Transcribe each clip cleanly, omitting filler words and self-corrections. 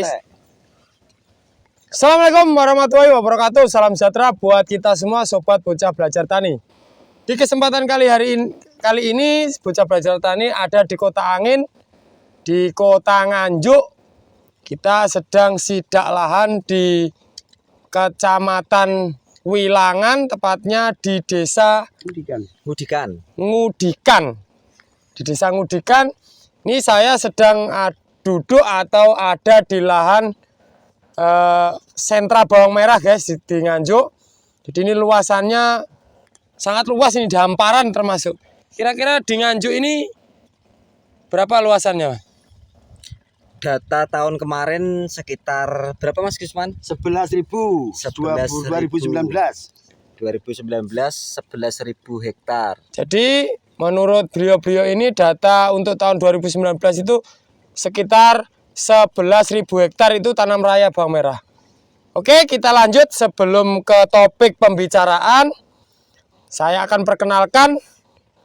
Oke. Assalamualaikum warahmatullahi wabarakatuh. Salam sejahtera buat kita semua sobat bocah belajar tani. Di kesempatan kali ini bocah belajar tani ada di Kota Angin, di Kota Nganjuk. Kita sedang sidak lahan di Kecamatan Wilangan, tepatnya di Desa Ngudikan. Di Desa Ngudikan, ini saya sedang duduk atau ada di lahan sentra bawang merah guys di Nganjuk. Jadi ini luasannya sangat luas, ini di hamparan termasuk. Kira-kira di Nganjuk ini berapa luasannya? Data tahun kemarin sekitar berapa Mas Gusman? 11.000 2019 11.000 hektar. Jadi menurut beliau-beliau ini data untuk tahun 2019 itu sekitar 11.000 hektar itu tanam raya bawang merah. Oke, kita lanjut. Sebelum ke topik pembicaraan, saya akan perkenalkan.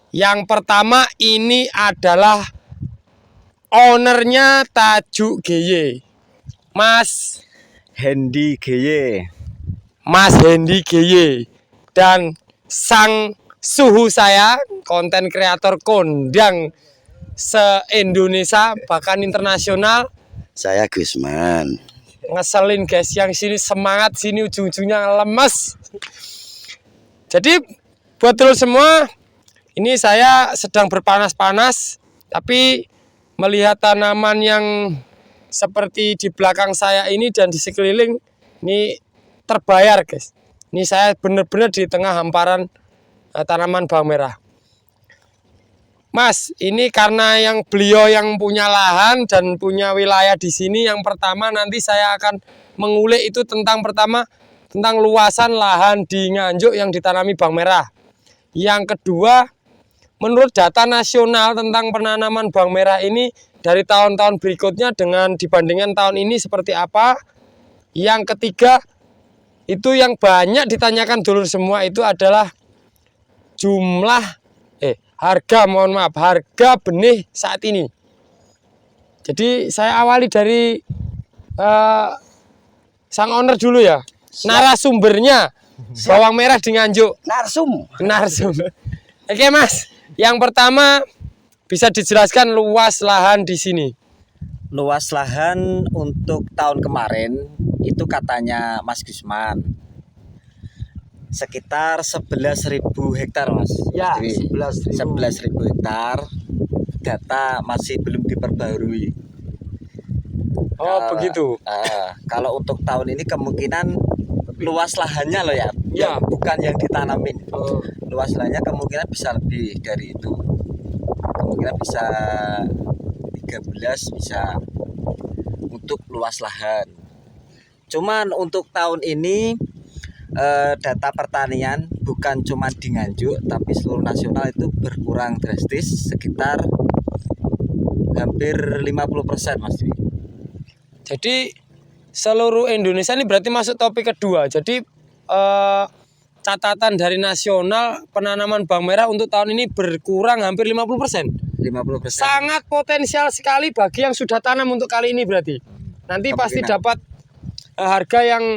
Yang pertama ini adalah ownernya Tajuk GY, Mas Hendy GY. Mas Hendy GY. Dan sang suhu saya, konten kreator kondang se-Indonesia bahkan internasional, saya Gusman. ngeselin guys, yang sini semangat, sini ujung-ujungnya lemes. Jadi buat dulu semua, ini saya sedang berpanas-panas, tapi melihat tanaman yang seperti di belakang saya ini dan di sekeliling ini terbayar guys. Ini saya benar-benar di tengah hamparan tanaman bawang merah. Mas, ini karena yang beliau yang punya lahan dan punya wilayah di sini, yang pertama nanti saya akan mengulik itu tentang luasan lahan di Nganjuk yang ditanami bawang merah. Yang kedua, menurut data nasional tentang penanaman bawang merah ini dari tahun-tahun berikutnya dengan dibandingkan tahun ini seperti apa. Yang ketiga, itu yang banyak ditanyakan dulur semua itu adalah harga benih saat ini. Jadi saya awali dari sang owner dulu ya. Narasumbernya bawang merah di Nganjuk. Narsum. Oke Mas, yang pertama bisa dijelaskan luas lahan di sini. Luas lahan untuk tahun kemarin itu katanya Mas Gusman sekitar 11.000 hektar Mas. Ya, 11.000 hektar. Data masih belum diperbarui. Oh begitu. Kalau untuk tahun ini kemungkinan luas lahannya loh ya, Ya. bukan yang ditanamin. Luas lahannya kemungkinan bisa lebih dari itu. Kemungkinan bisa 13 bisa untuk luas lahan. Cuman untuk tahun ini data pertanian bukan cuma di Nganjuk tapi seluruh nasional itu berkurang drastis sekitar hampir 50% Mas Dwi. Jadi seluruh Indonesia ini berarti masuk topik kedua. Jadi catatan dari nasional penanaman bawang merah untuk tahun ini berkurang hampir 50%. 50%. Sangat potensial sekali bagi yang sudah tanam untuk kali ini berarti. Nanti pasti dapat harga yang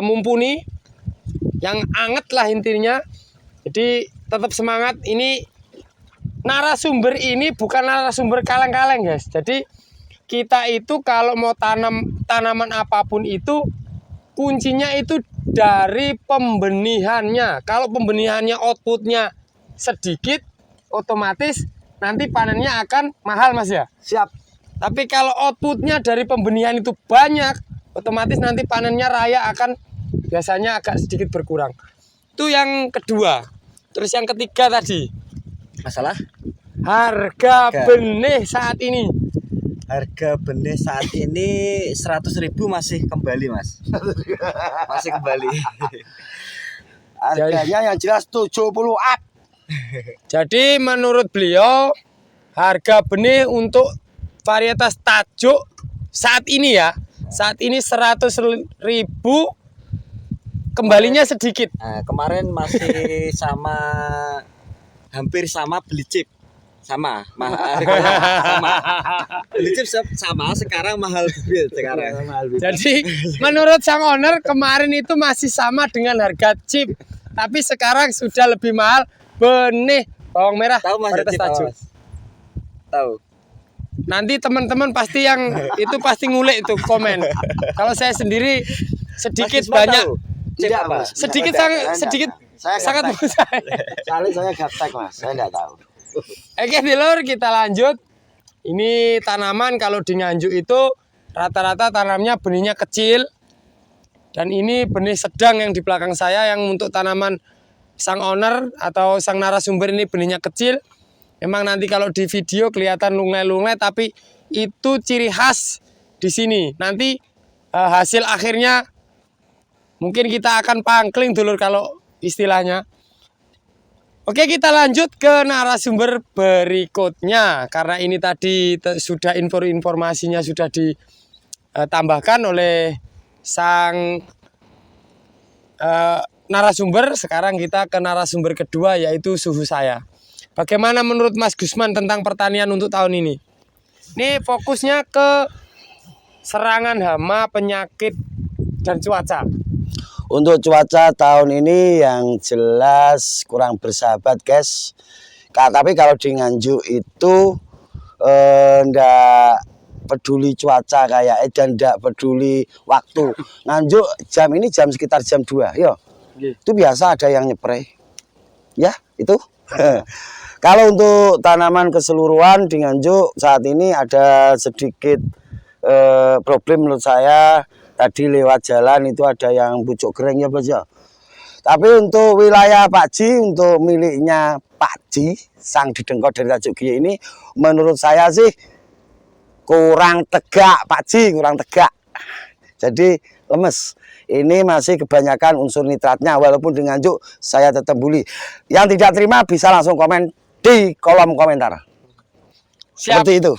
mumpuni, yang anget lah intinya. Jadi tetap semangat. Ini narasumber ini bukan narasumber kaleng-kaleng guys. Jadi kita itu kalau mau tanaman apapun itu kuncinya itu dari pembenihannya. Kalau pembenihannya outputnya sedikit, otomatis nanti panennya akan mahal Mas ya. Siap. Tapi kalau outputnya dari pembenihan itu banyak, otomatis nanti panennya raya akan biasanya agak sedikit berkurang. Itu yang kedua. Terus yang ketiga tadi, Masalah harga benih saat ini. harga benih saat ini 100.000 masih kembali Mas. Masih kembali. Harganya yang jelas 70 up. Jadi menurut beliau harga benih untuk varietas Tajuk saat ini ya, saat ini 100.000, kembalinya sedikit. Nah, kemarin masih hampir sama beli chip sama mahal sama beli chip sama sekarang mahal duit sekarang. Jadi menurut sang owner kemarin itu masih sama dengan harga chip, tapi sekarang sudah lebih mahal benih bawang merah. Tahu Mas varietas chip Tajuk. apa, Mas? Tahu. Nanti teman-teman pasti yang itu pasti ngulik itu komen. Kalau saya sendiri sedikit Mas Gisman banyak tahu? Chip Tidak, apa? Mas. sedikit sedikit Saya sangat gaptek. saya. Soalnya saya gaptek, Mas. Saya enggak tahu. Oke, Lur, kita lanjut. Ini tanaman kalau di Nganjuk itu rata-rata tanamnya benihnya kecil. Dan ini benih sedang yang di belakang saya yang untuk tanaman sang owner atau sang narasumber ini benihnya kecil. Memang nanti kalau di video kelihatan lunglai-lunglai, tapi itu ciri khas di sini. Nanti hasil akhirnya mungkin kita akan pangkling dulur kalau istilahnya. Oke, kita lanjut ke narasumber berikutnya. Karena ini tadi sudah informasinya sudah ditambahkan oleh sang narasumber. Sekarang kita ke narasumber kedua, yaitu suhu saya. Bagaimana menurut Mas Gusman tentang pertanian untuk tahun ini? Ini fokusnya ke serangan hama, penyakit, dan cuaca. Untuk cuaca tahun ini yang jelas kurang bersahabat, guys. Tapi kalau di Nganjuk itu ndak peduli cuaca kayak dan ndak peduli waktu. Nganjuk jam ini sekitar jam 2, yo. Itu biasa ada yang nyepray. Ya, itu. Kalau untuk tanaman keseluruhan di Nganjuk saat ini ada sedikit problem menurut saya. Tadi lewat jalan itu ada yang pucuk kering ya Bos ya. Tapi untuk wilayah Pak Ji, untuk miliknya Pak Ji, sang didengkot dari Tajuk Giye ini, menurut saya sih kurang tegak Pak Ji, kurang tegak. Jadi lemes. Ini masih kebanyakan unsur nitratnya, walaupun dengan Nganjuk saya tetap bully. Yang tidak terima bisa langsung komen di kolom komentar. Siap. Seperti itu.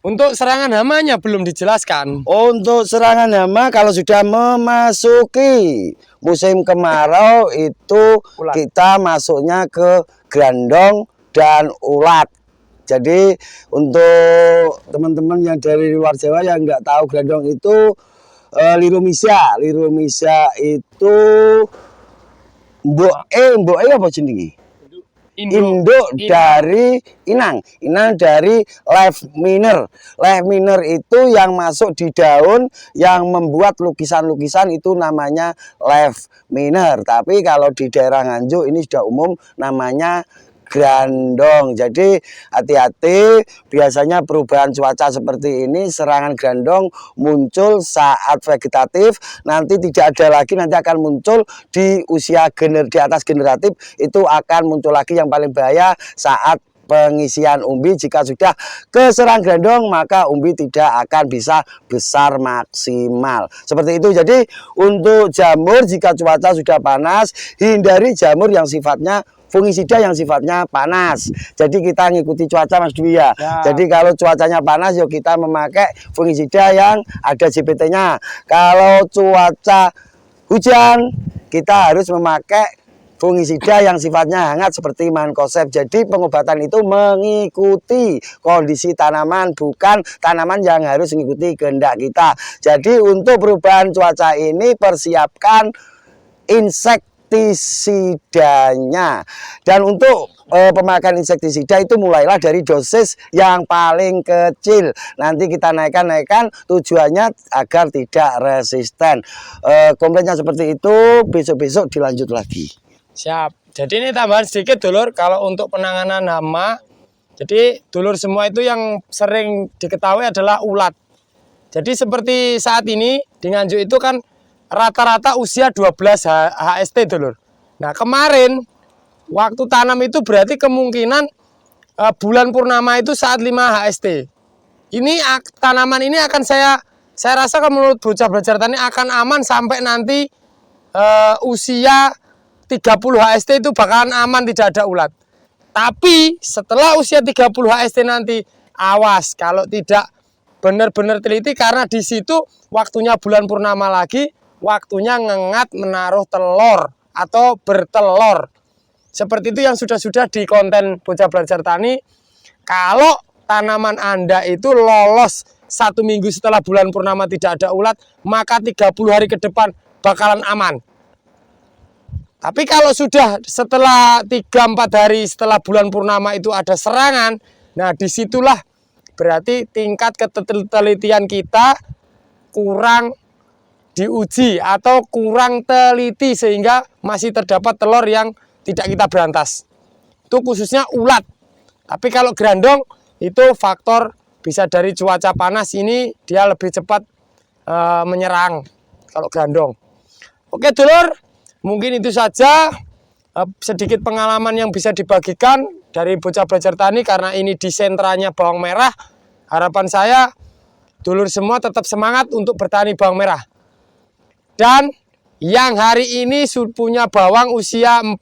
Untuk serangan hamanya belum dijelaskan. Untuk serangan hama kalau sudah memasuki musim kemarau itu Ulat. kita masuknya ke grandong dan ulat. Jadi untuk teman-teman yang dari luar Jawa yang nggak tahu grandong itu liromisia. Liromisia itu mbok apa jenenge? Induk dari inang dari leaf miner. Leaf miner itu yang masuk di daun yang membuat lukisan-lukisan itu namanya leaf miner. Tapi kalau di daerah Nganjuk ini sudah umum namanya grandong. Jadi hati-hati, biasanya perubahan cuaca seperti ini serangan grandong muncul saat vegetatif, nanti tidak ada lagi, nanti akan muncul di usia di atas generatif, itu akan muncul lagi yang paling bahaya saat pengisian umbi. Jika sudah keserang grandong maka umbi tidak akan bisa besar maksimal. Seperti itu. Jadi untuk jamur jika cuaca sudah panas, hindari jamur yang sifatnya fungisida yang sifatnya panas. Jadi kita ngikuti cuaca Mas Dwi ya. Jadi kalau cuacanya panas yuk kita memakai fungisida yang ada JPT-nya. Kalau cuaca hujan kita harus memakai fungisida yang sifatnya hangat seperti mankoseb. Jadi pengobatan itu mengikuti kondisi tanaman, bukan tanaman yang harus mengikuti kehendak kita. Jadi untuk perubahan cuaca ini persiapkan insektisidanya. Dan untuk pemakaian insektisida itu mulailah dari dosis yang paling kecil. Nanti kita naikkan tujuannya agar tidak resisten. Komplainnya seperti itu, besok-besok dilanjut lagi. Siap. Jadi ini tambahan sedikit dulur, kalau untuk penanganan hama, jadi dulur semua itu yang sering diketahui adalah ulat. Jadi seperti saat ini di Nganjuk itu kan rata-rata usia 12 HST dulur. Nah kemarin waktu tanam itu berarti kemungkinan bulan purnama itu saat 5 HST. Ini tanaman ini akan saya rasa kalau menurut bocah belajar tani akan aman sampai nanti usia 30 HST itu bakalan aman, tidak ada ulat. Tapi setelah usia 30 HST nanti awas kalau tidak benar-benar teliti, karena di situ waktunya bulan purnama lagi, waktunya ngengat menaruh telur atau bertelur. Seperti itu yang sudah-sudah di konten Bocah Belajar Tani. Kalau tanaman Anda itu lolos 1 minggu setelah bulan purnama tidak ada ulat, maka 30 hari ke depan bakalan aman. Tapi kalau sudah setelah 3-4 hari setelah bulan purnama itu ada serangan, nah disitulah berarti tingkat ketelitian kita kurang diuji atau kurang teliti sehingga masih terdapat telur yang tidak kita berantas. Itu khususnya ulat. Tapi kalau gerandong itu faktor bisa dari cuaca panas ini dia lebih cepat menyerang kalau gerandong. Oke dulur, mungkin itu saja sedikit pengalaman yang bisa dibagikan dari Bocah Belajar Tani karena ini di sentranya bawang merah. Harapan saya dulur semua tetap semangat untuk bertani bawang merah. Dan yang hari ini punya bawang usia 40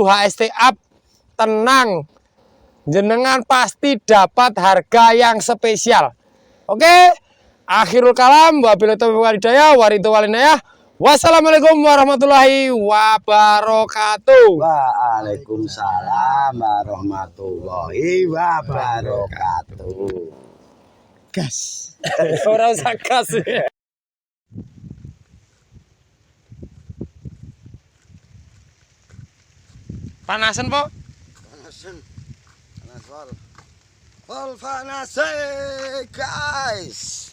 HST up, tenang, jenengan pasti dapat harga yang spesial. Oke, akhirul kalam, wabillahi taufiq wal hidayah, waridho walinayah. Wassalamualaikum warahmatullahi wabarakatuh. Waalaikumsalam warahmatullahi wabarakatuh. Gas. Ora usah gas. Panasan, Po? Panasan. Panas wal. Wal panas, guys.